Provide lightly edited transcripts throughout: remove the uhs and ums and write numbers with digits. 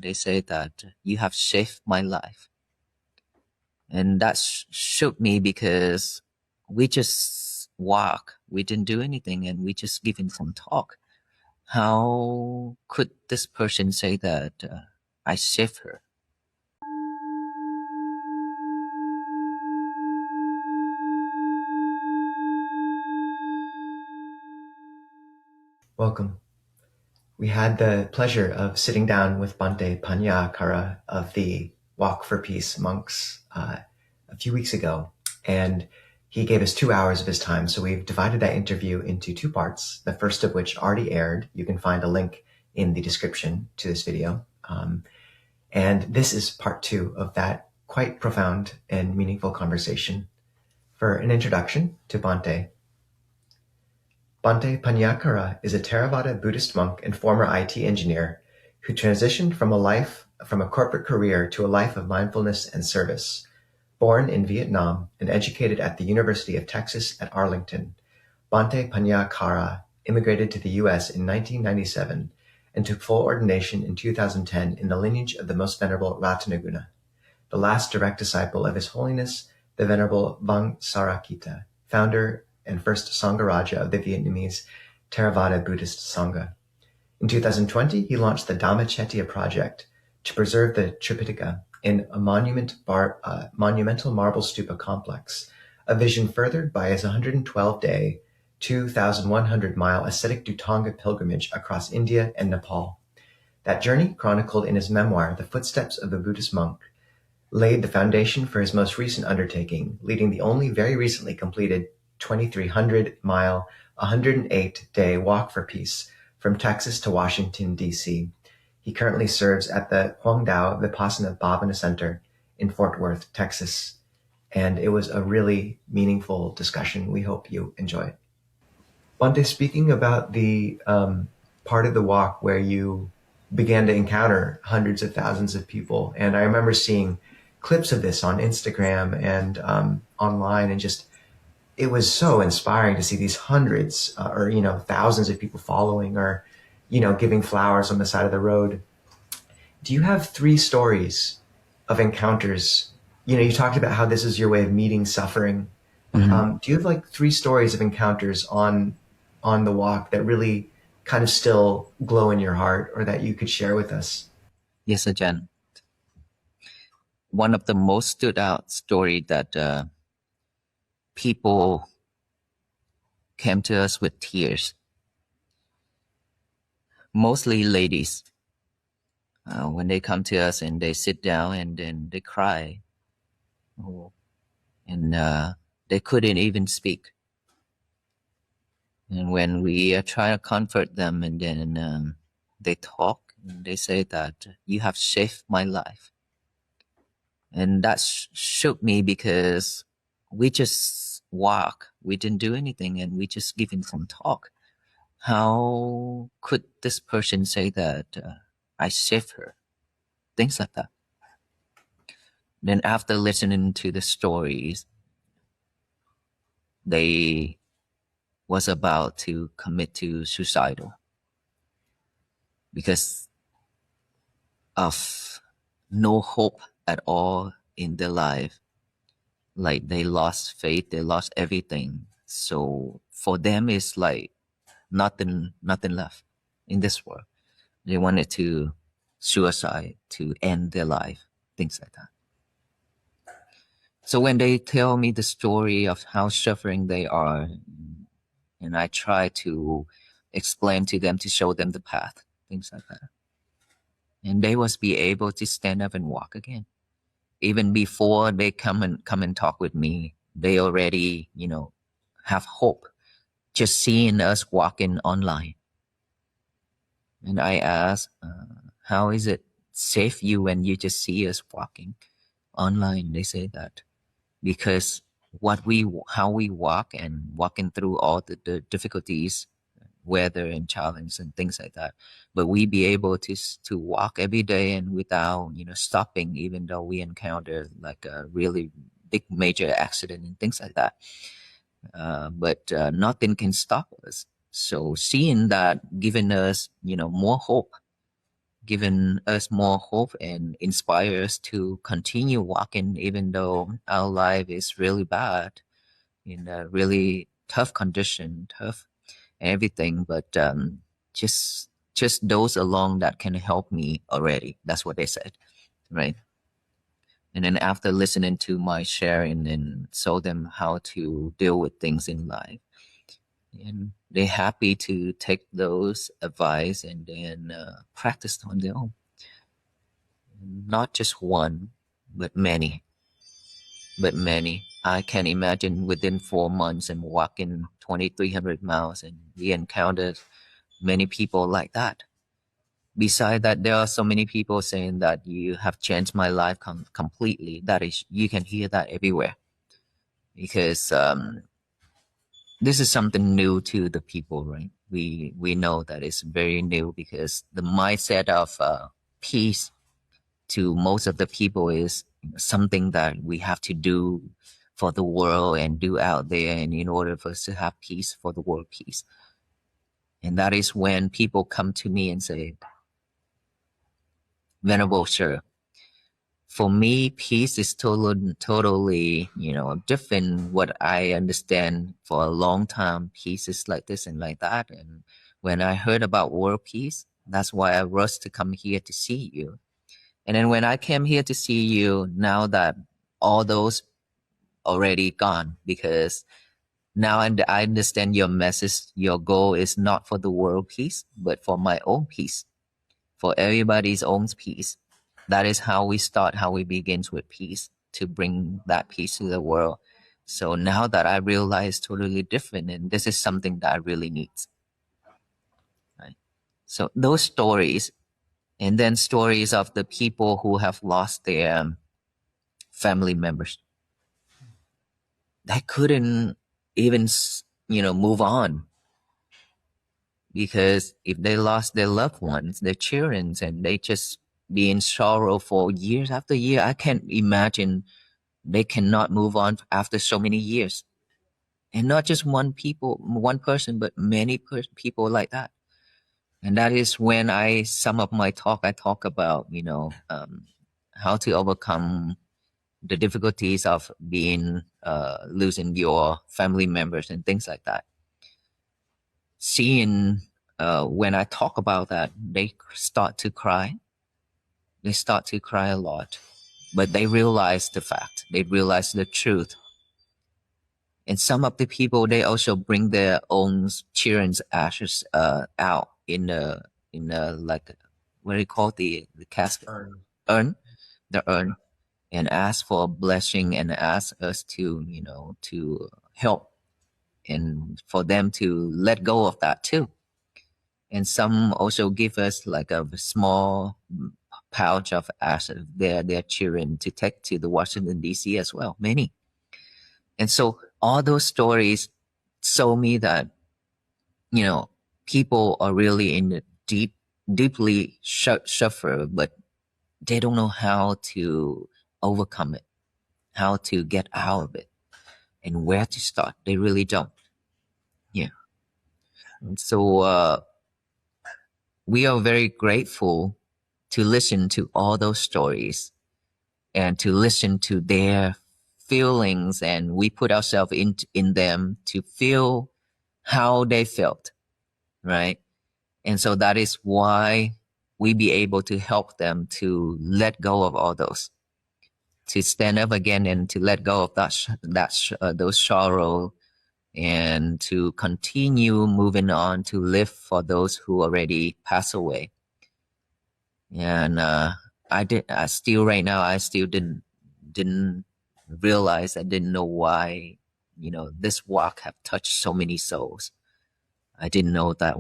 They say that you have saved my life. And that shook me because we just walk, we didn't do anything, and we just giving some talk. How could this person say that I saved her? Welcome. We had the pleasure of sitting down with Bhante Panyakara of the Walk for Peace monks a few weeks ago, and he gave us 2 hours of his time. So we've divided that interview into two parts, the first of which already aired. You can find a link in the description to this video. And this is part two of that quite profound and meaningful conversation. For an introduction to Bhante, Bhante Panyakara is a Theravada Buddhist monk and former IT engineer who transitioned from a corporate career to a life of mindfulness and service. Born in Vietnam and educated at the University of Texas at Arlington, Bhante Panyakara immigrated to the US in 1997 and took full ordination in 2010 in the lineage of the Most Venerable Ratanaguna, the last direct disciple of His Holiness the Venerable Vangsarakkhita, founder and first Sangharaja of the Vietnamese Theravada Buddhist Sangha. In 2020, he launched the Dhamma Chetia project to preserve the Tripitaka in a monumental marble stupa complex, a vision furthered by his 112-day, 2,100-mile ascetic Dutanga pilgrimage across India and Nepal. That journey, chronicled in his memoir, The Footsteps of a Buddhist Monk, laid the foundation for his most recent undertaking, leading the only very recently completed 2,300-mile, 108-day walk for peace from Texas to Washington, D.C. He currently serves at the Huangdao Vipassana Bhavana Center in Fort Worth, Texas. And it was a really meaningful discussion. We hope you enjoy it. Bhante, speaking about the part of the walk where you began to encounter hundreds of thousands of people, and I remember seeing clips of this on Instagram and online, and just it was so inspiring to see these hundreds or thousands of people following or giving flowers on the side of the road. Do you have 3 stories of encounters? You talked about how this is your way of meeting suffering. Mm-hmm. Do you have 3 stories of encounters on the walk that really kind of still glow in your heart, or that you could share with us? Yes, Ajahn. One of the most stood out story that people came to us with tears, mostly ladies. When they come to us and they sit down and then they cry, and they couldn't even speak. And when we try to comfort them, and then they talk, and they say that you have saved my life. And that shook me because we just walk, we didn't do anything, and we just giving some talk. How could this person say that I saved her? Things like that. Then after listening to the stories, they was about to commit to suicidal because of no hope at all in their life. Like they lost faith, they lost everything. So for them, it's like nothing left in this world. They wanted to suicide, to end their life, things like that. So when they tell me the story of how suffering they are, and I try to explain to them, to show them the path, things like that, and they must be able to stand up and walk again. Even before they come and talk with me, they already, have hope just seeing us walking online. And I ask, how is it save you when you just see us walking online? They say that because how we walk and walking through all the difficulties, weather and challenge and things like that, but we be able to walk every day and without stopping, even though we encounter like a really big major accident and things like that, but nothing can stop us. So seeing that, giving us more hope, given us more hope and inspire us to continue walking even though our life is really bad, in a really tough condition, tough and everything. But just those alone that can help me already. That's what they said, right? And then after listening to my sharing and show them how to deal with things in life, and they're happy to take those advice and then practice on their own. Not just one, but many. But many. I can imagine within 4 months and walking 2,300 miles, and we encountered many people like that. Besides that, there are so many people saying that you have changed my life completely. That is, you can hear that everywhere, because this is something new to the people, right? We know that it's very new, because the mindset of peace to most of the people is something that we have to do for the world and do out there, and in order for us to have peace, for the world peace. And that is when people come to me and say, Venerable Sir, for me, peace is totally, different what I understand for a long time. Peace is like this and like that. And when I heard about world peace, that's why I rushed to come here to see you. And then when I came here to see you, now that all those already gone, because now I understand your message, your goal is not for the world peace, but for my own peace, for everybody's own peace. That is how we start, how we begin with peace, to bring that peace to the world. So now that I realize totally different, and this is something that I really need. Right? So those stories, and then stories of the people who have lost their family members, they couldn't even, move on, because if they lost their loved ones, their children, and they just be in sorrow for years after year, I can't imagine they cannot move on after so many years. And not just one person, but many people like that. And that is when I sum up my talk. I talk about, how to overcome the difficulties of being losing your family members and things like that. Seeing when I talk about that, they start to cry. They start to cry a lot, but they realize the fact. They realize the truth. And some of the people, they also bring their own children's ashes out in a like, what do you call the casket? Urn, the urn, and ask for a blessing, and ask us to, to help, and for them to let go of that too. And some also give us like a small pouch of ashes, their children, to take to the Washington D.C. as well. Many. And so all those stories show me that, people are really in the deeply suffer, but they don't know how to overcome it, how to get out of it, and where to start. They really don't. Yeah. And so we are very grateful to listen to all those stories and to listen to their feelings, and we put ourselves in them to feel how they felt, right? And so that is why we be able to help them to let go of all those, to stand up again and to let go of those sorrow, and to continue moving on, to live for those who already passed away. And I still right now, I still didn't realize, I didn't know why, this walk have touched so many souls. I didn't know that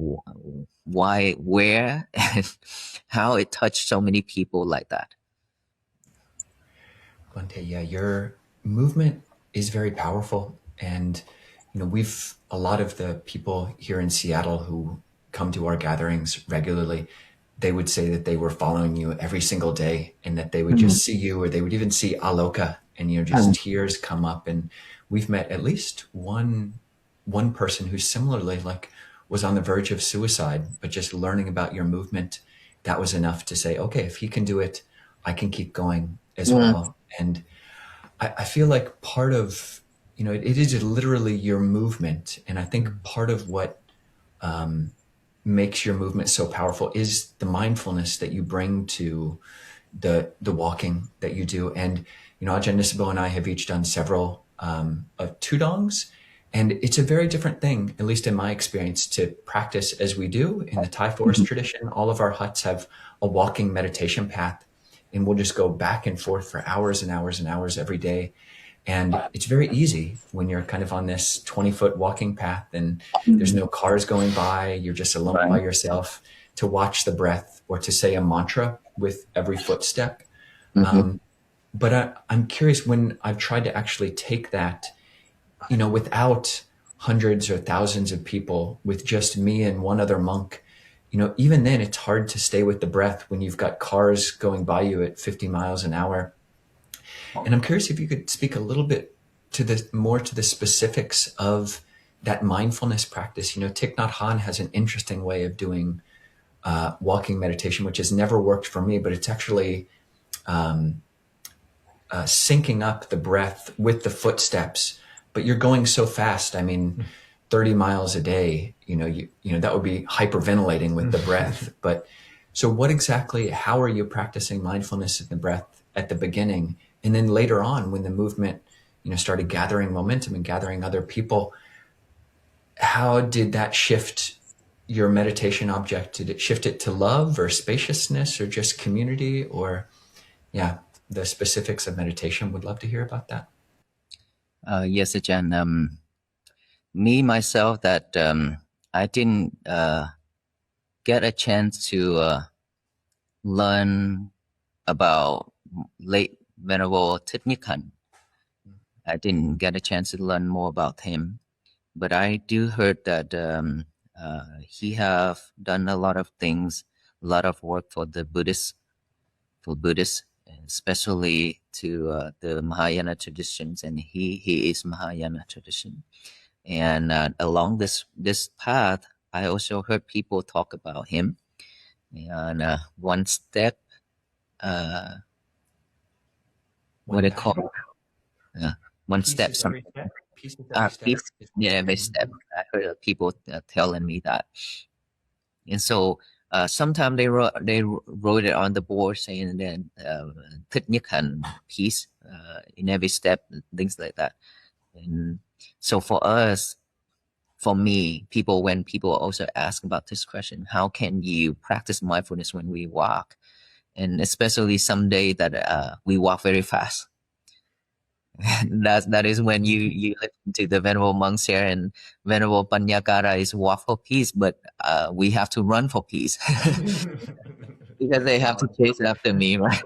why, where, and how it touched so many people like that. Bhante, yeah, your movement is very powerful. And, we've, a lot of the people here in Seattle who come to our gatherings regularly, they would say that they were following you every single day, and that they would just see you, or they would even see Aloka, and, just tears come up. And we've met at least one person who similarly, like, was on the verge of suicide, but just learning about your movement, that was enough to say, okay, if he can do it, I can keep going as well. And I feel like part of, it is literally your movement. And I think part of what makes your movement so powerful is the mindfulness that you bring to the walking that you do. And, Ajahn Nisabo and I have each done several tudongs. And it's a very different thing, at least in my experience, to practice as we do in the Thai forest tradition. All of our huts have a walking meditation path, and we'll just go back and forth for hours and hours and hours every day. And it's very easy when you're kind of on this 20-foot walking path and there's no cars going by, you're just alone by yourself, to watch the breath or to say a mantra with every footstep. But I'm curious, when I've tried to actually take that, without hundreds or thousands of people, with just me and one other monk, even then it's hard to stay with the breath when you've got cars going by you at 50 miles an hour. And I'm curious if you could speak a little bit to the specifics of that mindfulness practice. Thich Nhat Hanh has an interesting way of doing walking meditation, which has never worked for me, but it's actually syncing up the breath with the footsteps. But you're going so fast. 30 miles a day, that would be hyperventilating with the breath. But so how are you practicing mindfulness in the breath at the beginning? And then later on, when the movement, started gathering momentum and gathering other people, how did that shift your meditation object? Did it shift it to love or spaciousness or just community, or the specifics of meditation? Would love to hear about that. Yes, Ajahn. Me, myself, that I didn't get a chance to learn about late Venerable Thich Nhat Hanh. I didn't get a chance to learn more about him, but I do heard that he have done a lot of things, a lot of work for the Buddhists, especially to the Mahayana traditions, and he is Mahayana tradition. And along this path, I also heard people talk about him. And one step, what they call, one step, something. Every step. I heard people telling me that. And so sometimes they wrote it on the board saying that Thich Nhat Hanh peace in every step, things like that. And so for me, when people also ask about this question, how can you practice mindfulness when we walk? And especially some day that we walk very fast. that is when you listen to the Venerable monks here, and Venerable Panyakara is walk for peace, but we have to run for peace because they have to chase after me, right?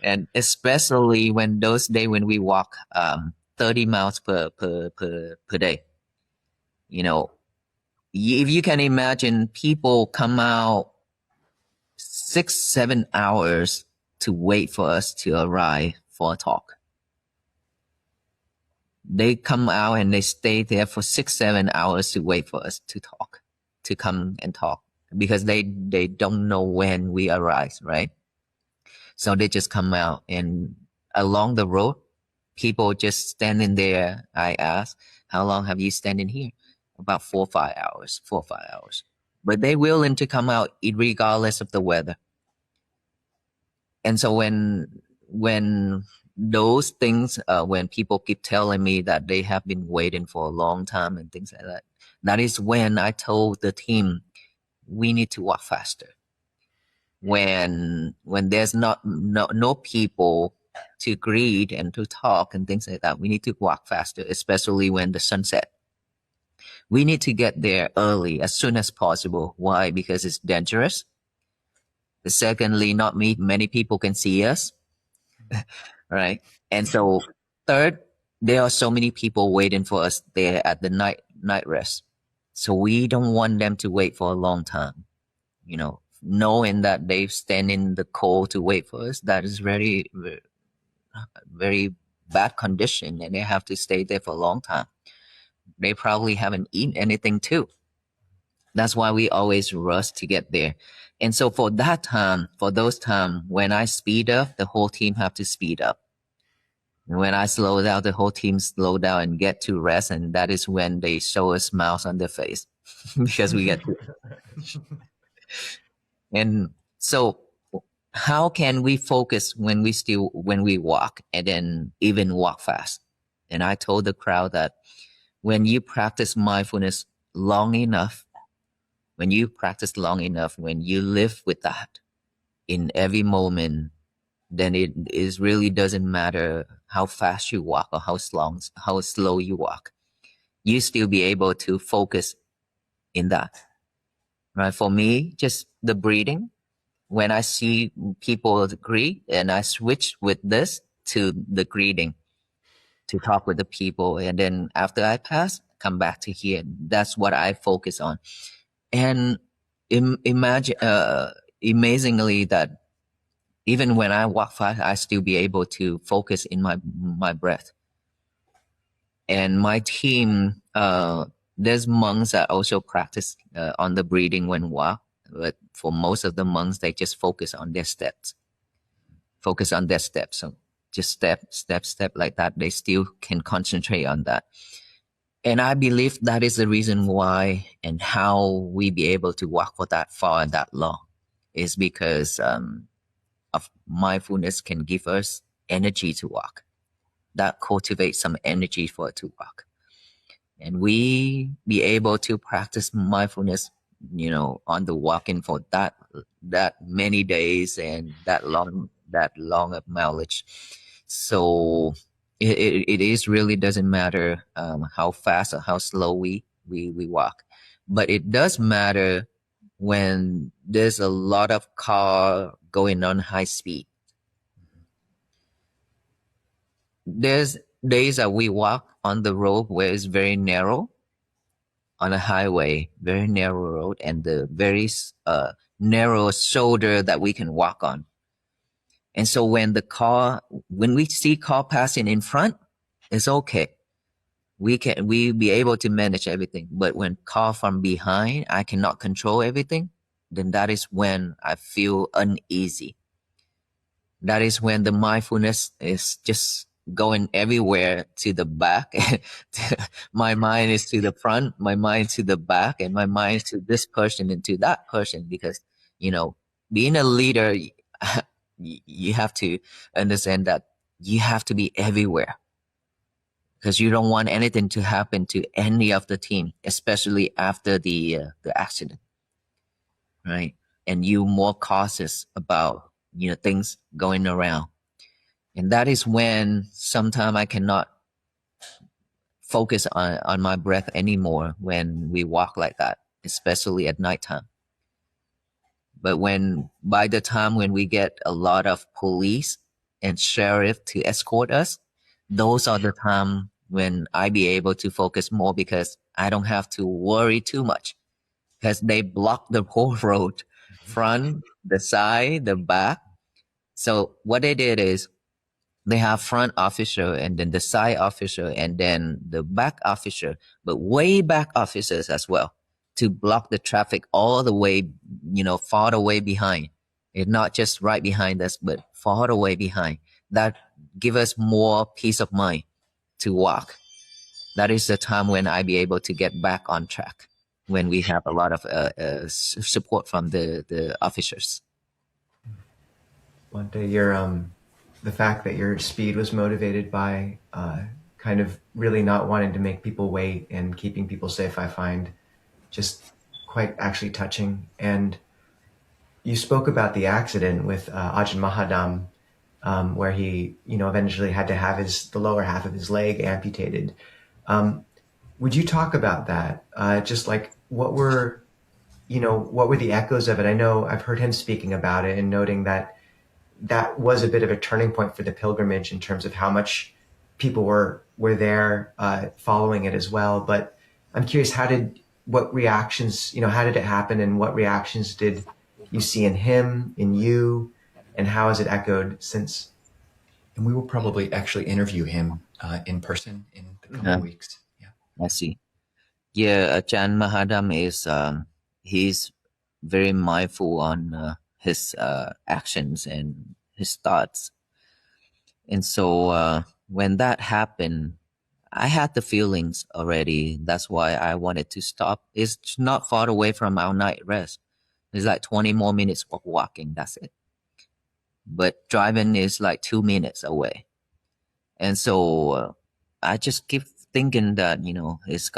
And especially when those days when we walk 30 miles per day, if you can imagine, people come out 6-7 hours to wait for us to arrive for a talk. They come out and they stay there for 6-7 hours to wait for us to come and talk, because they don't know when we arrive, right? So they just come out, and along the road, people just standing there. I ask, how long have you standing here? About 4 or 5 hours. But they're willing to come out regardless of the weather. And so when those things, when people keep telling me that they have been waiting for a long time and things like that, that is when I told the team, we need to walk faster. When there's no people to greet and to talk and things like that, we need to walk faster, especially when the sun set. We need to get there early, as soon as possible. Why? Because it's dangerous. Secondly, not many people can see us. Right? And so third, there are so many people waiting for us there at the night rest. So we don't want them to wait for a long time. Knowing that they stand in the cold to wait for us, that is very, very bad condition, and they have to stay there for a long time. They probably haven't eaten anything too. That's why we always rush to get there. And so for those time, when I speed up, the whole team have to speed up. And when I slow down, the whole team slow down and get to rest. And that is when they show a smiles on their face because we get to. And so how can we focus when we walk and then even walk fast? And I told the crowd that when you practice mindfulness long enough, when you live with that in every moment, then it is really doesn't matter how fast you walk or how slow you walk. You still be able to focus in that. Right? For me, just the breathing. When I see people greet, and I switch with this to the greeting to talk with the people, and then after I pass, come back to here. That's what I focus on. And imagine, amazingly, that even when I walk fast, I still be able to focus in my breath. And my team, there's monks that also practice on the breathing when walk. But for most of the monks, they just focus on their steps. So just step like that. They still can concentrate on that. And I believe that is the reason why and how we be able to walk for that far and that long is because of mindfulness can give us energy to walk. That cultivates some energy for it to walk. And we be able to practice mindfulness, on the walking for that many days and that long of mileage. So it is really doesn't matter how fast or how slow we walk, but it does matter when there's a lot of car going on high speed. There's days that we walk on the road where it's very narrow, on a highway, very narrow road, and the very narrow shoulder that we can walk on. And so when we see car passing in front, it's okay. We be able to manage everything. But when car from behind, I cannot control everything, then that is when I feel uneasy. That is when the mindfulness is just going everywhere to the back. My mind is to the front, my mind to the back, and my mind to this person and to that person. Because, being a leader, you have to understand that you have to be everywhere. Because you don't want anything to happen to any of the team, especially after the accident, right? And you more cautious about things going around, and that is when sometimes I cannot focus on my breath anymore when we walk like that, especially at nighttime. But by the time when we get a lot of police and sheriff to escort us, those are the time when I be able to focus more because I don't have to worry too much because they block the whole road, front, the side, the back. So what they did is they have front officer and then the side officer and then the back officer, but way back officers as well to block the traffic all the way, far away behind. It's not just right behind us, but far away behind. That give us more peace of mind to walk. That is the time when I be able to get back on track when we have a lot of support from the officers. Bhante, the fact that your speed was motivated by kind of really not wanting to make people wait and keeping people safe, I find just quite actually touching. And you spoke about the accident with Ajahn Mahadam, where he, eventually had to have the lower half of his leg amputated. Would you talk about that? Just like what were the echoes of it? I know I've heard him speaking about it and noting that was a bit of a turning point for the pilgrimage in terms of how much people were there following it as well. But I'm curious, what reactions, how did it happen, and what reactions did you see in him, in you, and how has it echoed since? And we will probably actually interview him in person in the coming weeks. Yeah, I see. Yeah, Ajahn Mahadam is he's very mindful on his actions and his thoughts. And so when that happened, I had the feelings already. That's why I wanted to stop. It's not far away from our night rest. It's like 20 more minutes of walking. That's it. But driving is like 2 minutes away. And so I just keep thinking that, it's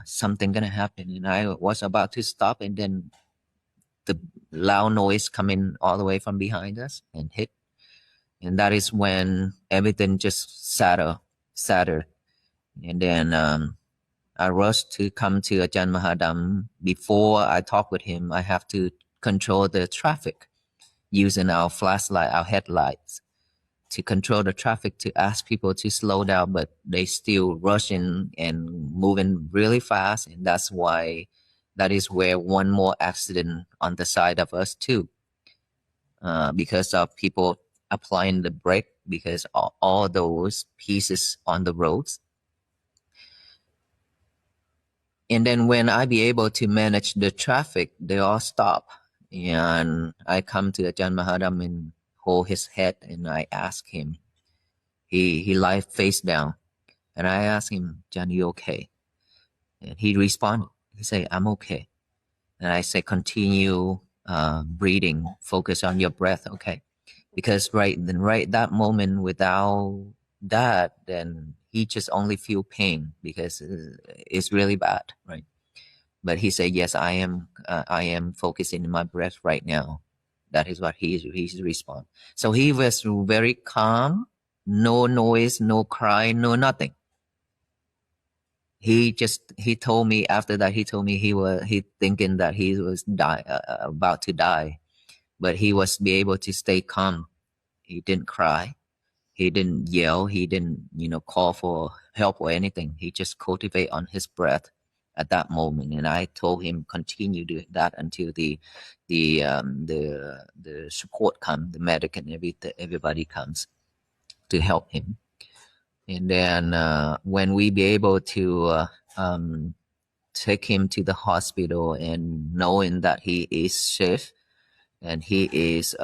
something gonna happen. And I was about to stop, and then the loud noise coming all the way from behind us and hit. And that is when everything just sadder. And then I rushed to come to Ajahn Mahadam. Before I talk with him, I have to control the traffic using our flashlight, our headlights, to control the traffic, to ask people to slow down, but they still rushing and moving really fast. And that is where one more accident on the side of us too, because of people applying the brake, because all those pieces on the roads. And then when I be able to manage the traffic, they all stop. And I come to Ajahn Mahadam and hold his head, and I ask him. He lies face down. And I ask him, "Ajahn, you okay?" And he responded. He say, "I'm okay." And I say, "Continue breathing. Focus on your breath, okay?" Because right that moment, without that, then he just only feel pain because it's really bad, right? But he said, "Yes, I am focusing on my breath right now." That is what his response. So he was very calm, no noise, no cry, no nothing. He told me after that. He told me he thinking that he was about to die, but he was be able to stay calm. He didn't cry. He didn't yell. He didn't, call for help or anything. He just cultivate on his breath at that moment. And I told him continue doing that until the support comes, the medic and everybody comes to help him. And then when we be able to take him to the hospital, and knowing that he is safe and he is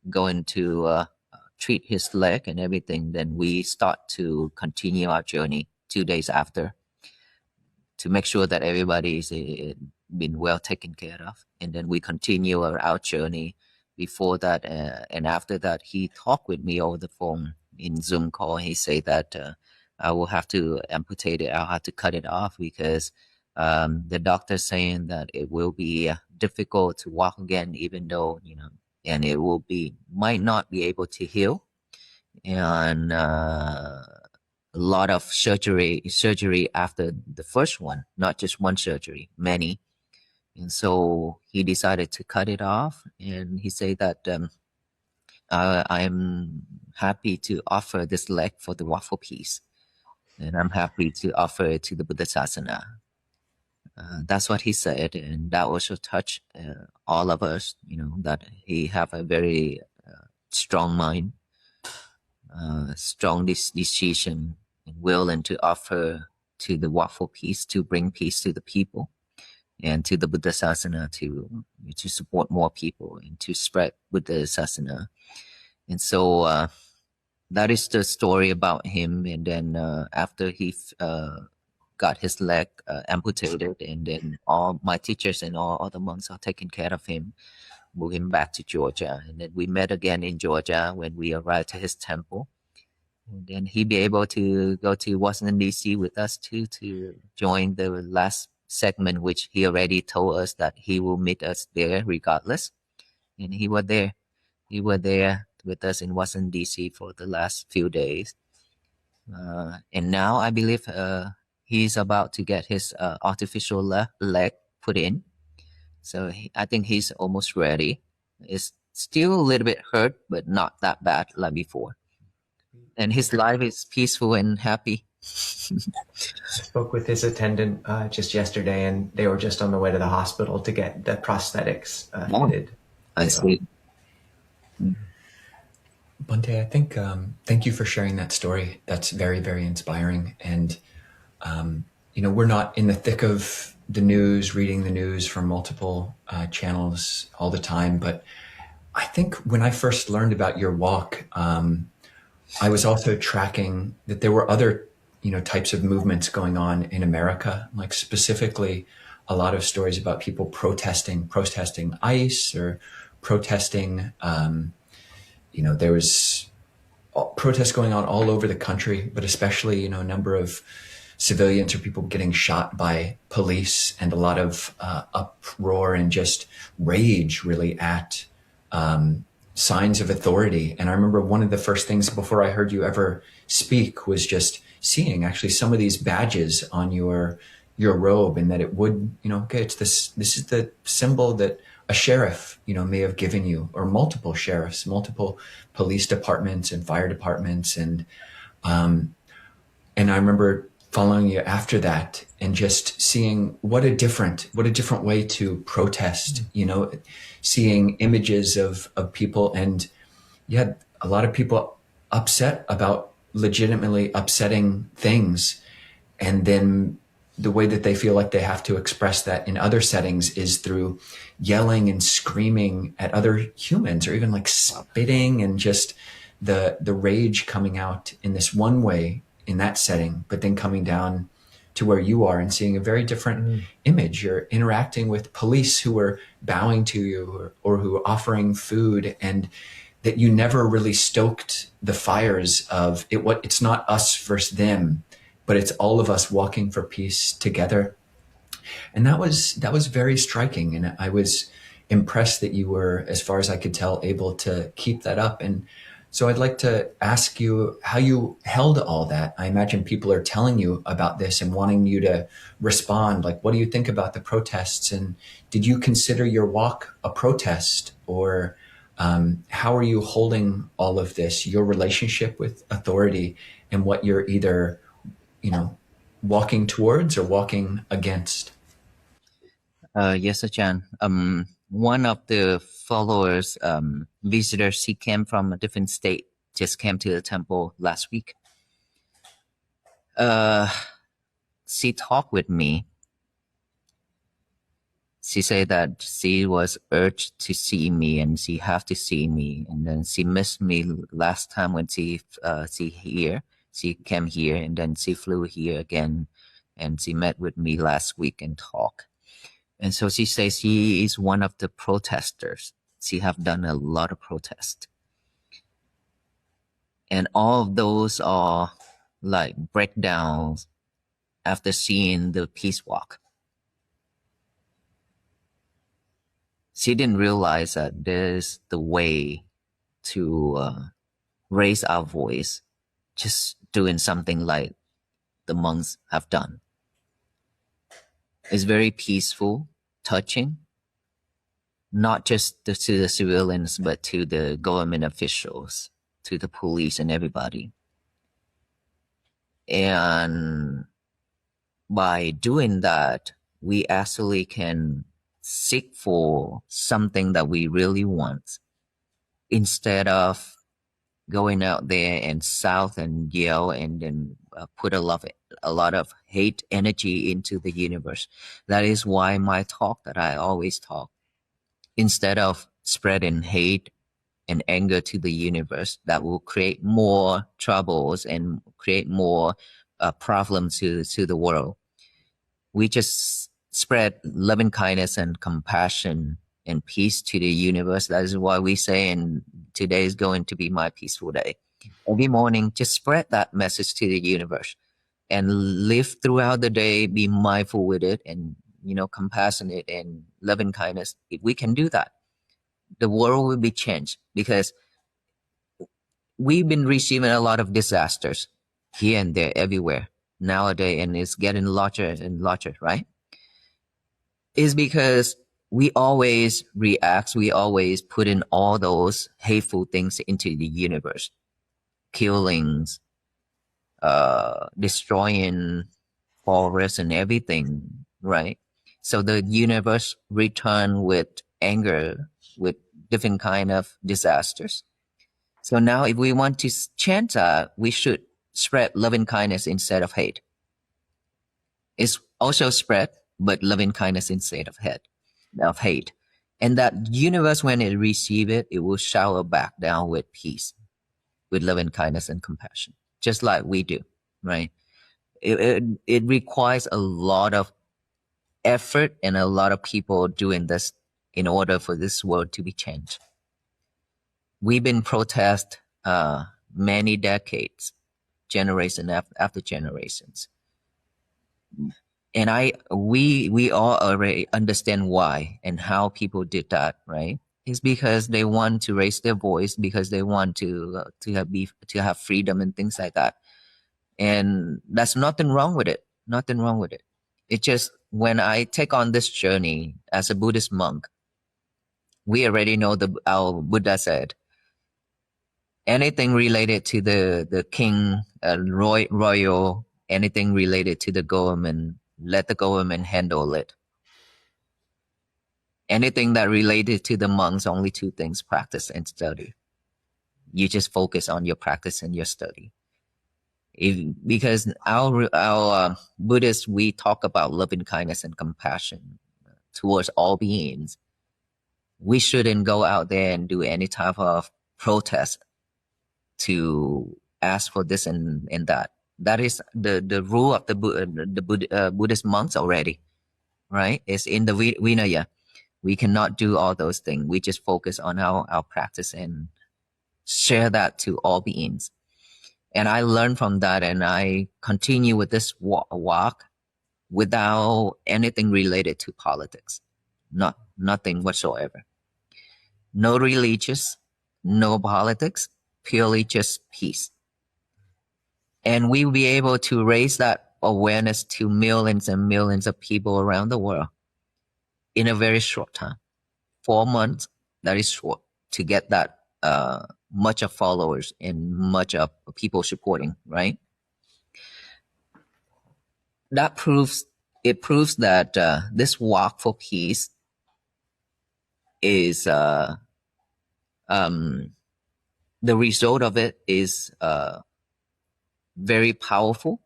going to treat his leg and everything, then we start to continue our journey 2 days after, to make sure that everybody is been well taken care of. And then we continue our journey. Before that and after that, he talked with me over the phone in Zoom call. He said that I will have to amputate it. I'll have to cut it off because the doctor saying that it will be difficult to walk again, even though, and it might not be able to heal. And a lot of surgery after the first one, not just one surgery, many. And so he decided to cut it off. And he said that I'm happy to offer this leg for the waffle piece. And I'm happy to offer it to the Buddha Sasana. That's what he said. And that also touched all of us, that he have a very strong mind, strong decision, and willing to offer to the waffle piece to bring peace to the people and to the Buddha Sasana to support more people and to spread Buddha Sasana. And so that is the story about him. And then after he got his leg amputated, and then all my teachers and all other monks are taking care of him, move him back to Georgia. And then we met again in Georgia when we arrived to his temple. And then he be able to go to Washington, D.C. with us too, to join the last segment, which he already told us that he will meet us there regardless. And he was there. He was there with us in Washington, D.C. for the last few days. And now I believe he's about to get his artificial leg put in. So I think he's almost ready. It's still a little bit hurt, but not that bad like before. And his life is peaceful and happy. Spoke with his attendant just yesterday, and they were just on the way to the hospital to get the prosthetics fitted. I see. Bhante, I think thank you for sharing that story. That's very, very inspiring. And we're not in the thick of the news, reading the news from multiple channels all the time. But I think when I first learned about your walk, I was also tracking that there were other, types of movements going on in America, like specifically a lot of stories about people protesting ICE or protesting, there was protests going on all over the country, but especially, a number of civilians or people getting shot by police, and a lot of uproar and just rage really at signs of authority. And I remember one of the first things before I heard you ever speak was just seeing actually some of these badges on your robe, and that it would, okay, it's this is the symbol that a sheriff, may have given you, or multiple sheriffs, multiple police departments and fire departments. And I remember following you after that and just seeing what a different way to protest, seeing images of people, and you had a lot of people upset about legitimately upsetting things. And then the way that they feel like they have to express that in other settings is through yelling and screaming at other humans, or even like spitting, and just the rage coming out in this one way in that setting, but then coming down to where you are and seeing a very different image. You're interacting with police who are bowing to you, or who are offering food, and that you never really stoked the fires of it. It's not us versus them, but it's all of us walking for peace together. And that was very striking. And I was impressed that you were, as far as I could tell, able to keep that up. And so I'd like to ask you how you held all that. I imagine people are telling you about this and wanting you to respond. Like, what do you think about the protests? And did you consider your walk a protest? Or how are you holding all of this, your relationship with authority, and what you're either walking towards or walking against? Yes, Ajahn. One of the followers, visitors, he came from a different state, just came to the temple last week. She talked with me. She said that she was urged to see me, and she have to see me. And then she missed me last time when she here. She came here, and then she flew here again, and she met with me last week and talked. And so she says she is one of the protesters. She have done a lot of protest. And all of those are like breakdowns after seeing the peace walk. She didn't realize that there's the way to raise our voice, just doing something like the monks have done. It's very peaceful, touching, not just to the civilians, but to the government officials, to the police and everybody. And by doing that, we actually can seek for something that we really want, instead of going out there and shout and yell and then put a lot of hate energy into the universe. That is why my talk that I always talk, instead of spreading hate and anger to the universe, that will create more troubles and create more problems to the world. We just spread loving kindness and compassion and peace to the universe. That is why we say, and today is going to be my peaceful day. Every morning, just spread that message to the universe and live throughout the day, be mindful with it, and, compassionate and loving kindness. If we can do that, the world will be changed, because we've been receiving a lot of disasters here and there, everywhere nowadays, and it's getting larger and larger, right? Is because we always react, we always put in all those hateful things into the universe. Killings, destroying forests and everything, right? So the universe return with anger, with different kind of disasters. So now if we want to change that, we should spread loving kindness instead of hate. It's also spread, but loving kindness instead of hate. And that universe, when it receives it, it will shower back down with peace, with loving kindness and compassion, just like we do, right? It requires a lot of effort and a lot of people doing this in order for this world to be changed. We've been protest many decades, generation after generations, and we all already understand why and how people did that, right? It's because they want to raise their voice, because they want to have freedom and things like that. And that's nothing wrong with it. Nothing wrong with it. It just, when I take on this journey as a Buddhist monk, we already know our Buddha said, anything related to the king, royal, anything related to the government, let the government handle it. Anything that related to the monks, only two things: practice and study. You just focus on your practice and your study. Because our Buddhists, we talk about loving kindness and compassion towards all beings. We shouldn't go out there and do any type of protest to ask for this and that. That is the rule of the Buddhist monks already, right? It's in the Vinaya. We cannot do all those things. We just focus on our practice and share that to all beings. And I learned from that, and I continue with this walk without anything related to politics. Nothing whatsoever. No religious, no politics, purely just peace. And we will be able to raise that awareness to millions and millions of people around the world in a very short time. 4 months, that is short to get that much of followers and much of people supporting, right? That proves that this walk for peace is the result of it is very powerful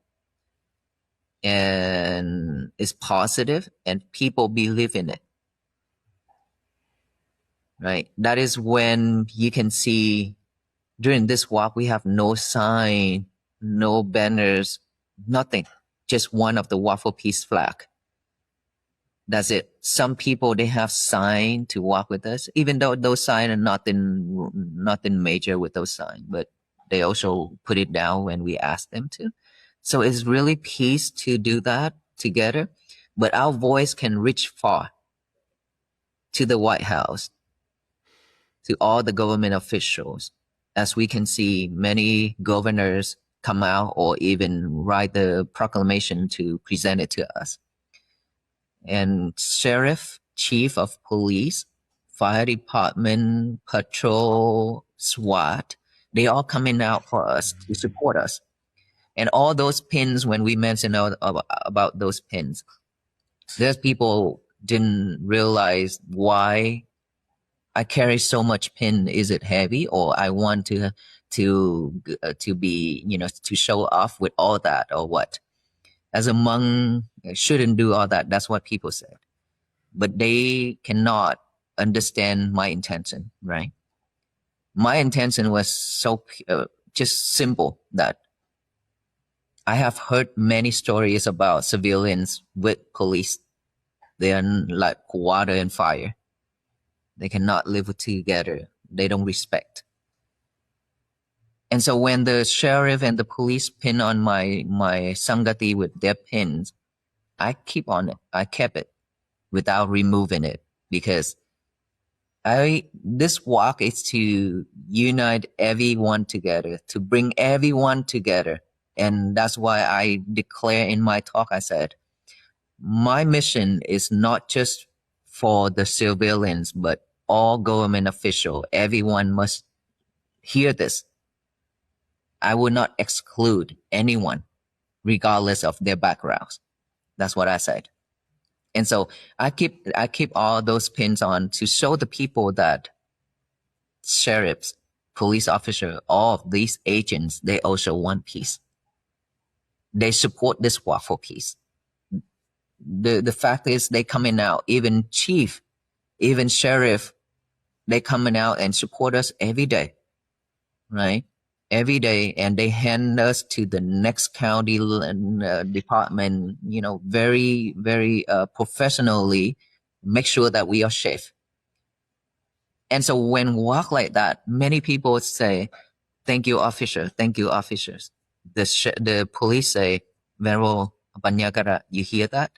and is positive, and people believe in it, right? That is when you can see during this walk we have no sign, no banners, nothing, just one of the Walk for Peace flag. That's it. Some people, they have sign to walk with us, even though those signs are nothing major with those signs, but they also put it down when we ask them to. So it's really peace to do that together, but our voice can reach far to the White House, to all the government officials. As we can see, many governors come out or even write the proclamation to present it to us. And sheriff, chief of police, fire department, patrol, SWAT, they all coming out for us to support us. And all those pins, when we mentioned about those pins, there's people didn't realize why I carry so much pin. Is it heavy, or I want to be, to show off with all that, or what? As a monk, I shouldn't do all that. That's what people said. But they cannot understand my intention, right? My intention was so just simple, that I have heard many stories about civilians with police. They are like water and fire. They cannot live together. They don't respect. And so when the sheriff and the police pin on my Sangati with their pins, I keep on it. I kept it without removing it, because this walk is to unite everyone together, to bring everyone together. And that's why I declare in my talk, I said, my mission is not just for the civilians, but all government officials. Everyone must hear this. I will not exclude anyone, regardless of their backgrounds. That's what I said. And so I keep all those pins on to show the people that sheriffs, police officers, all of these agents, they also want peace. They support this walk for peace. the fact is they coming out, even chief, even sheriff, they coming out and support us every day, right? Every day, and they hand us to the next county department, very, very professionally, make sure that we are safe. And so when walk like that, many people say, "Thank you, officer. Thank you, officers." The police say, "Venerable Panyagara, you hear that?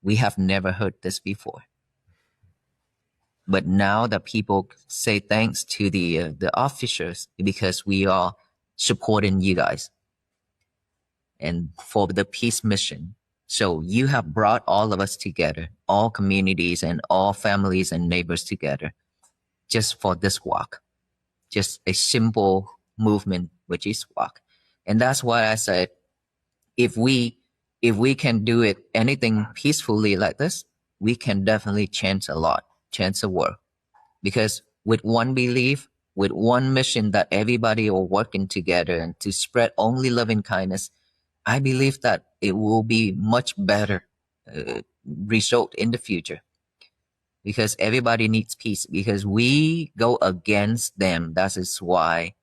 We have never heard this before." But now the people say thanks to the officers because we are supporting you guys and for the peace mission. So you have brought all of us together, all communities and all families and neighbors together, just for this walk, just a simple movement, which is walk. And that's why I said, if we can do it anything peacefully like this, we can definitely change a lot, change the world. Because with one belief, with one mission that everybody are working together and to spread only loving kindness, I believe that it will be much better result in the future. Because everybody needs peace. Because we go against them. That is why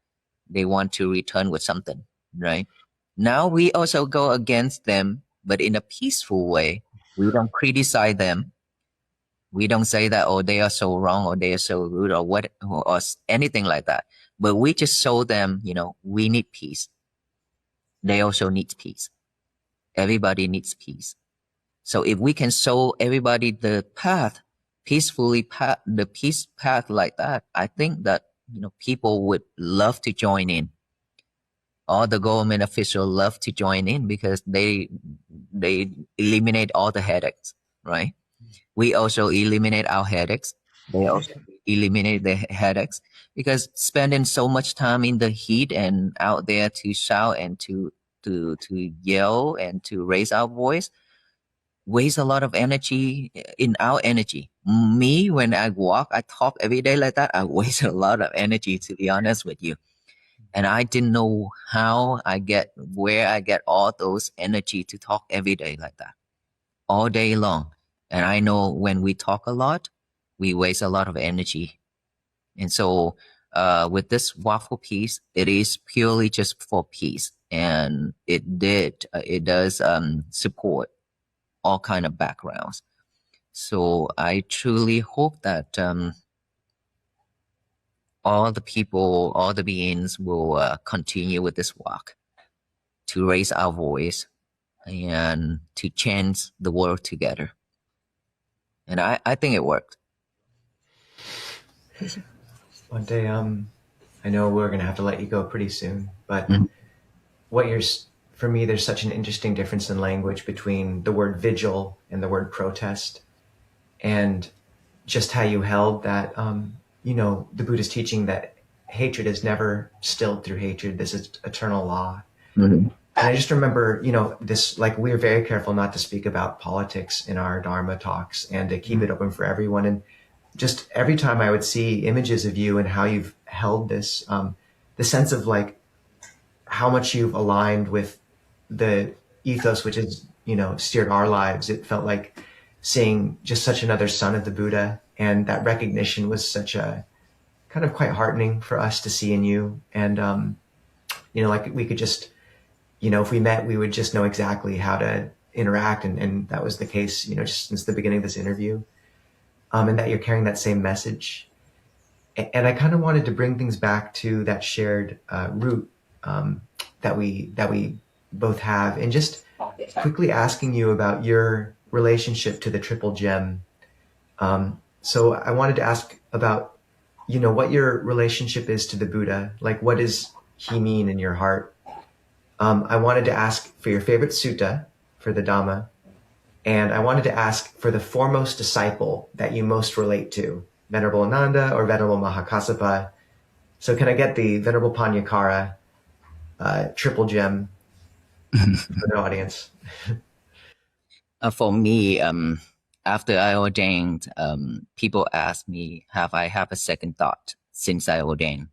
they want to return with something, right? Now we also go against them, but in a peaceful way. We don't criticize them. We don't say that, oh, they are so wrong or they are so rude or what or anything like that. But we just show them, we need peace. They also need peace. Everybody needs peace. So if we can show everybody the path, the peace path like that, I think that, people would love to join in. All the government officials love to join in because they eliminate all the headaches, right? We also eliminate our headaches. They also eliminate the headaches because spending so much time in the heat and out there to shout and to yell and to raise our voice waste a lot of energy in our energy. Me, when I walk, I talk every day like that. I waste a lot of energy, to be honest with you. And I didn't know where I get all those energy to talk every day like that, all day long. And I know when we talk a lot, we waste a lot of energy. And so with this waffle piece, it is purely just for peace. And it does support all kind of backgrounds. So I truly hope that all the people, all the beings will continue with this walk to raise our voice and to change the world together. And I think it worked. Bhante, I know we're going to have to let you go pretty soon, but for me, there's such an interesting difference in language between the word vigil and the word protest, and just how you held that, the Buddha's teaching that hatred is never stilled through hatred. This is eternal law. Mm-hmm. And I just remember, this, like, we're very careful not to speak about politics in our Dharma talks and to keep it open for everyone. And just every time I would see images of you and how you've held this, the sense of like how much you've aligned with the ethos, which has, steered our lives. It felt like seeing just such another son of the Buddha. And that recognition was such a kind of quite heartening for us to see in you. And, like we could just, if we met, we would just know exactly how to interact. And that was the case, just since the beginning of this interview. And that you're carrying that same message. And I kind of wanted to bring things back to that shared root that we both have, and just quickly asking you about your relationship to the triple gem. So I wanted to ask about, what your relationship is to the Buddha. Like, what does he mean in your heart? I wanted to ask for your favorite sutta for the Dhamma. And I wanted to ask for the foremost disciple that you most relate to, Venerable Ananda or Venerable Mahakassapa. So can I get the Venerable Panyakara triple gem for the audience? For me, after I ordained, people ask me, have I had a second thought since I ordained?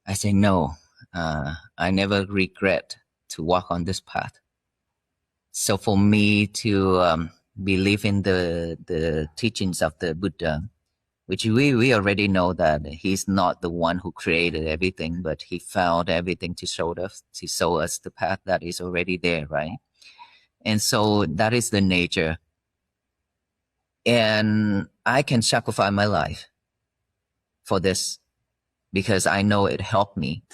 I say no. I never regret to walk on this path. So for me to believe in the teachings of the Buddha, which we already know that he's not the one who created everything, but he found everything to show us the path that is already there, right? And so that is the nature. And I can sacrifice my life for this because I know it helped me,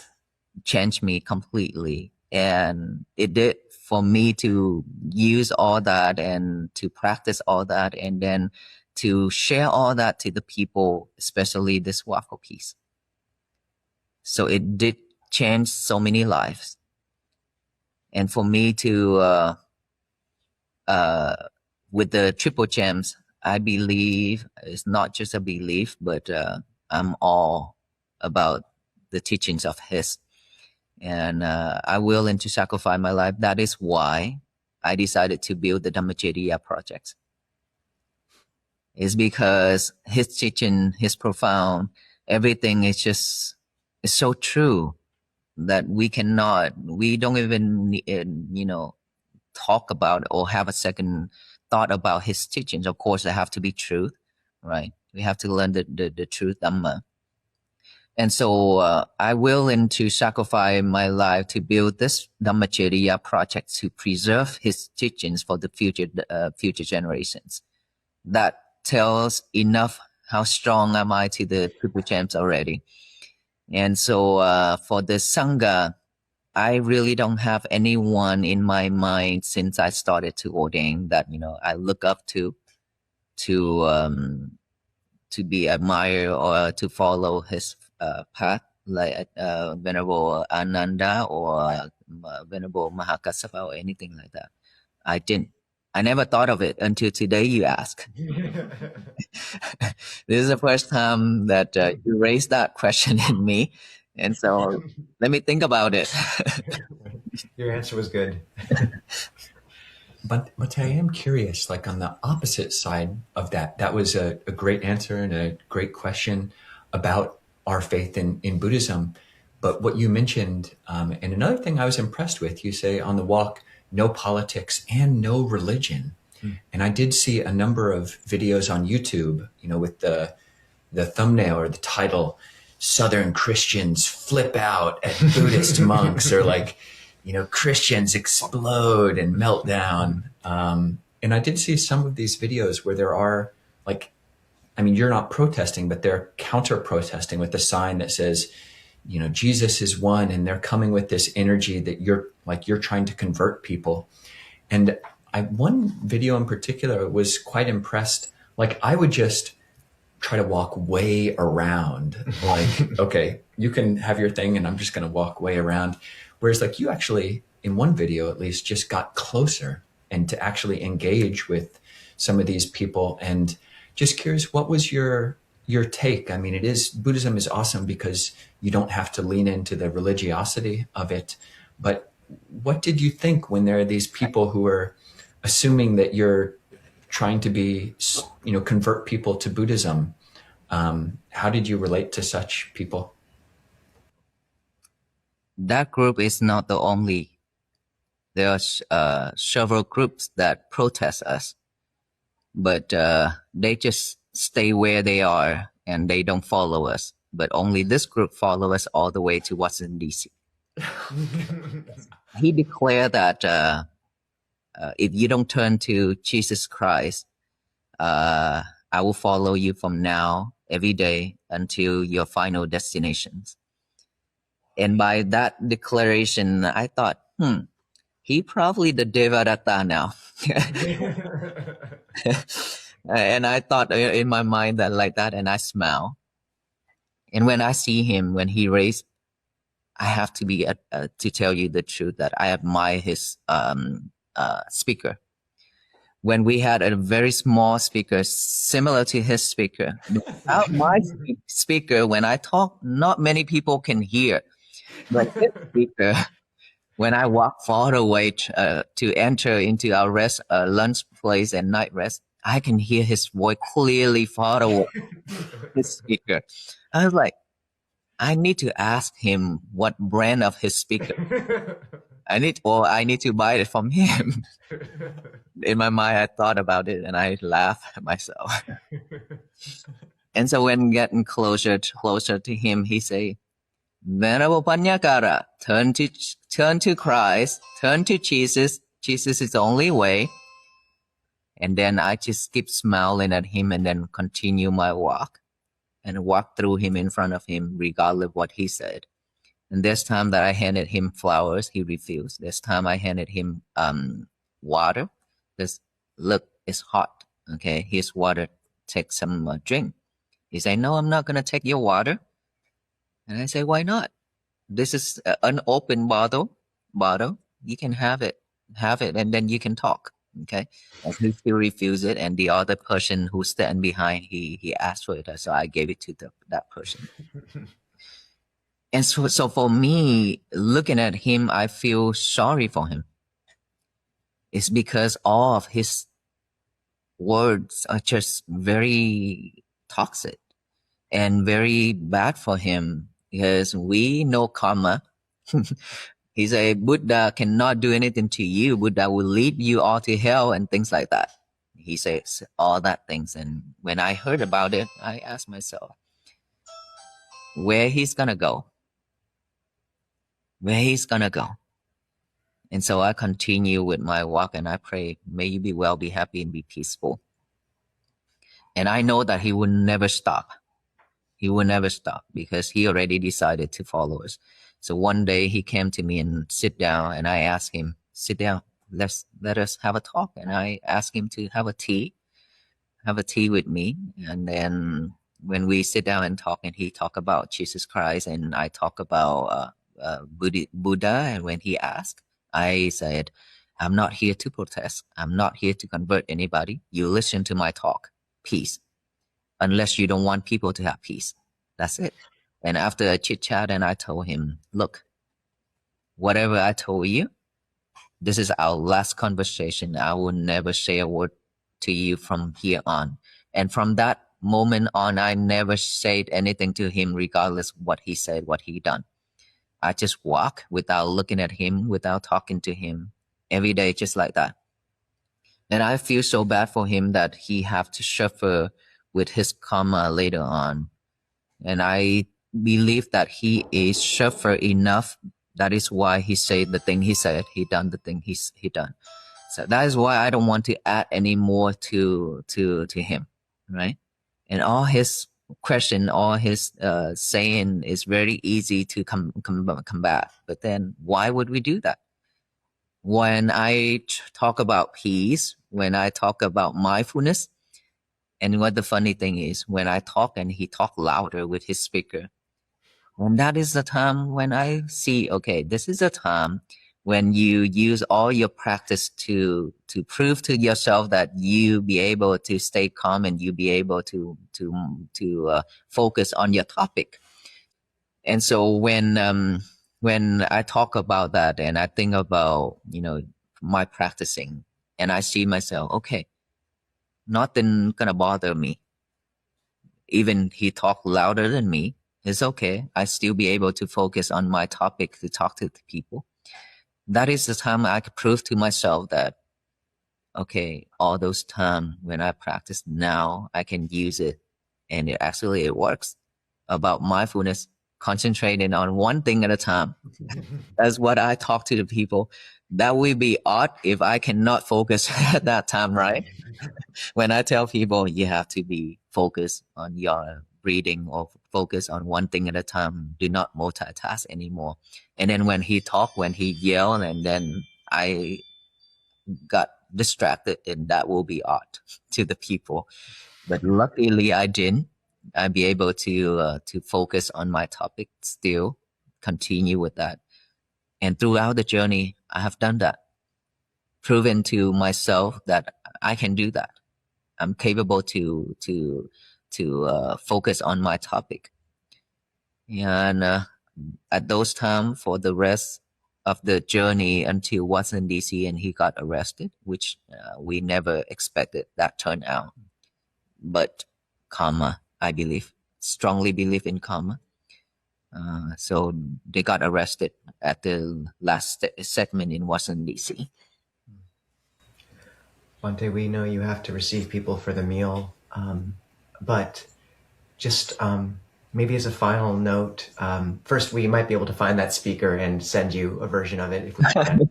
changed me completely. And it did for me to use all that and to practice all that and then to share all that to the people, especially this waffle piece. So it did change so many lives. And for me to, with the triple gems, I believe it's not just a belief, but I'm all about the teachings of his. And I'm willing to sacrifice my life. That is why I decided to build the Dhamma Chetia project. It's because his teaching, his profound, everything is just is so true that we don't even, talk about or have a second thought about his teachings. Of course, they have to be truth, right? We have to learn the truth Dhamma. And so I willing to sacrifice my life to build this Dhamma Chetia project to preserve his teachings for the future generations. That tells enough how strong am I to the triple gems already. And so for the Sangha, I really don't have anyone in my mind since I started to ordain that, I look up to be admired or to follow his path, like Venerable Ananda or Venerable Mahakassapa or anything like that. I never thought of it until today you ask. This is the first time that you raised that question in me. And so let me think about it. Your answer was good. But I am curious, like on the opposite side of that was a great answer and a great question about our faith in Buddhism. But what you mentioned, and another thing I was impressed with, you say on the walk, no politics and no religion. And I did see a number of videos on YouTube, with the thumbnail or the title, Southern Christians flip out at Buddhist monks, or like, Christians explode and melt down. And I did see some of these videos where there are you're not protesting, but they're counter protesting with a sign that says, Jesus is one, and they're coming with this energy that you're trying to convert people. And one video in particular was quite impressed. Like I would just try to walk way around, like, okay, you can have your thing and I'm just going to walk way around. Whereas like you actually, in one video at least, just got closer and to actually engage with some of these people. And just curious, what was your take? I mean, Buddhism is awesome because you don't have to lean into the religiosity of it. But what did you think when there are these people who are assuming that you're trying to be, convert people to Buddhism? How did you relate to such people? That group is not the only. There are several groups that protest us, but they just stay where they are and they don't follow us. But only this group follow us all the way to Washington, D.C. He declared that if you don't turn to Jesus Christ, I will follow you from now every day until your final destinations. And by that declaration, I thought, he probably the Devadatta now. And I thought in my mind that like that, and I smile. And when I see him, when he raised, I have to be to tell you the truth that I admire his speaker. When we had a very small speaker similar to his speaker, without my speaker, when I talk, not many people can hear. But his speaker, when I walk far away to enter into our lunch place and night rest, I can hear his voice clearly far away. His speaker. I was like, I need to ask him what brand of his speaker. I need to buy it from him. In my mind, I thought about it and I laughed at myself. And so when getting closer to him, he say, Venerable Panyakara, turn to Christ, turn to Jesus. Jesus is the only way. And then I just keep smiling at him and then continue my walk and walk through him in front of him, regardless of what he said. And this time that I handed him flowers, he refused. This time I handed him water. Look, it's hot. Okay, here's water. Take some drink. He said, no, I'm not going to take your water. And I say, why not? This is an open bottle. You can have it, and then you can talk. Okay. And he still refused it. And the other person who stand behind, he asked for it. So I gave it to that person. And so for me, looking at him, I feel sorry for him. It's because all of his words are just very toxic and very bad for him, because we know karma. He said Buddha cannot do anything to you. Buddha will lead you all to hell and things like that. He says all that things. And when I heard about it, I asked myself, where he's gonna go? Where he's gonna go? And so I continue with my walk and I pray, may you be well, be happy, and be peaceful. And I know that he will never stop. He will never stop because he already decided to follow us. So one day he came to me and sit down, and I asked him, sit down, let us have a talk. And I asked him to have a tea with me. And then when we sit down and talk, and he talk about Jesus Christ and I talk about Buddha, and when he asked, I said, I'm not here to protest. I'm not here to convert anybody. You listen to my talk. Peace. Unless you don't want people to have peace. That's it. And after a chit chat, and I told him, look, whatever I told you, this is our last conversation. I will never say a word to you from here on. And from that moment on, I never said anything to him, regardless of what he said, what he done. I just walk without looking at him, without talking to him every day, just like that. And I feel so bad for him that he have to suffer with his karma later on. And I believe that he is suffer enough. That is why he said the thing he said. He done the thing he done. So that is why I don't want to add any more to him, right? And all his question, all his saying is very easy to combat. But then why would we do that? When I talk about peace, when I talk about mindfulness, and what the funny thing is, when I talk and he talk louder with his speaker, and that is the time when I see, okay, this is a time when you use all your practice to prove to yourself that you be able to stay calm and you be able to focus on your topic. And so when I talk about that and I think about, my practicing, and I see myself, okay, nothing gonna bother me. Even he talk louder than me, it's okay. I still be able to focus on my topic to talk to the people. That is the time I could prove to myself that, okay, all those time when I practice now, I can use it, and it works. About mindfulness, concentrating on one thing at a time. That's what I talk to the people. That will be odd if I cannot focus at that time, right? When I tell people you have to be focused on your breathing or focus on one thing at a time, do not multitask anymore. And then when he talked, when he yelled, and then I got distracted, and that will be odd to the people. But luckily I didn't. I'd be able to focus on my topic, still continue with that. And throughout the journey, I have done that, proven to myself that I can do that. I'm capable to focus on my topic. And at those times, for the rest of the journey until Washington D.C. and he got arrested, which we never expected that turn out. But karma, I strongly believe in karma. So they got arrested at the last segment, it wasn't easy. Bhante, we know you have to receive people for the meal, but just maybe as a final note, first we might be able to find that speaker and send you a version of it if we can.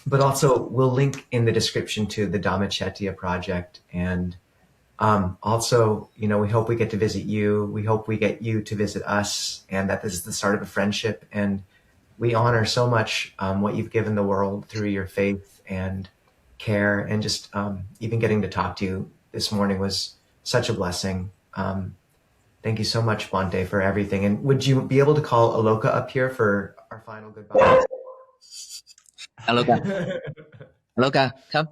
But also we'll link in the description to the Dhamma Chetia project. And also, we hope we get to visit you. We hope we get you to visit us, and that this is the start of a friendship. And we honor so much what you've given the world through your faith and care, and just even getting to talk to you this morning was such a blessing. Thank you so much, Bhante, for everything. And would you be able to call Aloka up here for our final goodbye? Aloka, Aloka, come.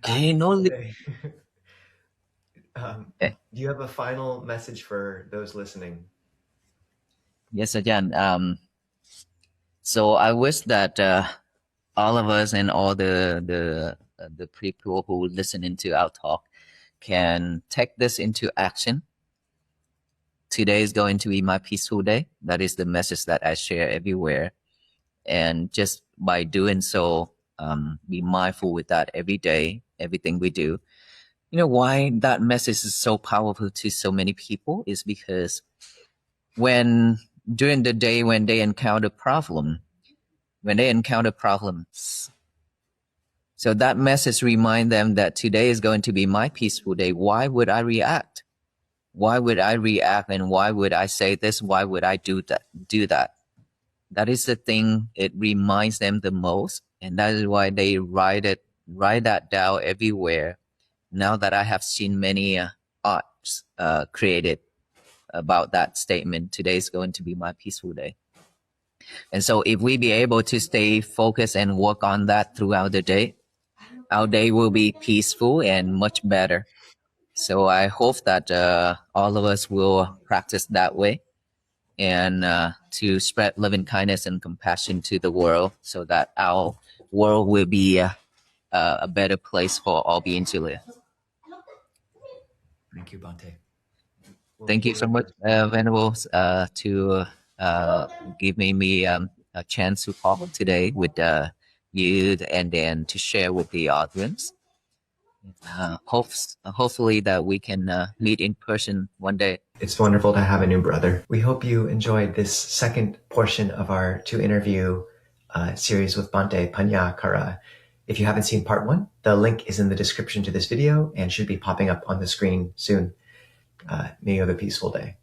Okay, no. Okay. Do you have a final message for those listening? Yes, Ajahn. So I wish that all of us and all the people who listen into our talk can take this into action. Today is going to be my peaceful day. That is the message that I share everywhere. And just by doing so, be mindful with that every day, everything we do. Why that message is so powerful to so many people is because during the day when they encounter problems, so that message reminds them that today is going to be my peaceful day. Why would I react? Why would I react? And why would I say this? Why would I do that? That is the thing it reminds them the most. And that is why they write that down everywhere. Now that I have seen many arts created about that statement, today is going to be my peaceful day. And so if we be able to stay focused and work on that throughout the day, our day will be peaceful and much better. So I hope that all of us will practice that way, and to spread loving kindness and compassion to the world, so that our world will be a better place for all beings to live. Thank you, Bhante. Thank you so much, Venerables, to give me a chance to talk today with you, and then to share with the audience. Hopefully that we can meet in person one day. It's wonderful to have a new brother. We hope you enjoyed this second portion of our 2-interview series with Bhante Panyakara. If you haven't seen part 1, the link is in the description to this video and should be popping up on the screen soon. May you have a peaceful day.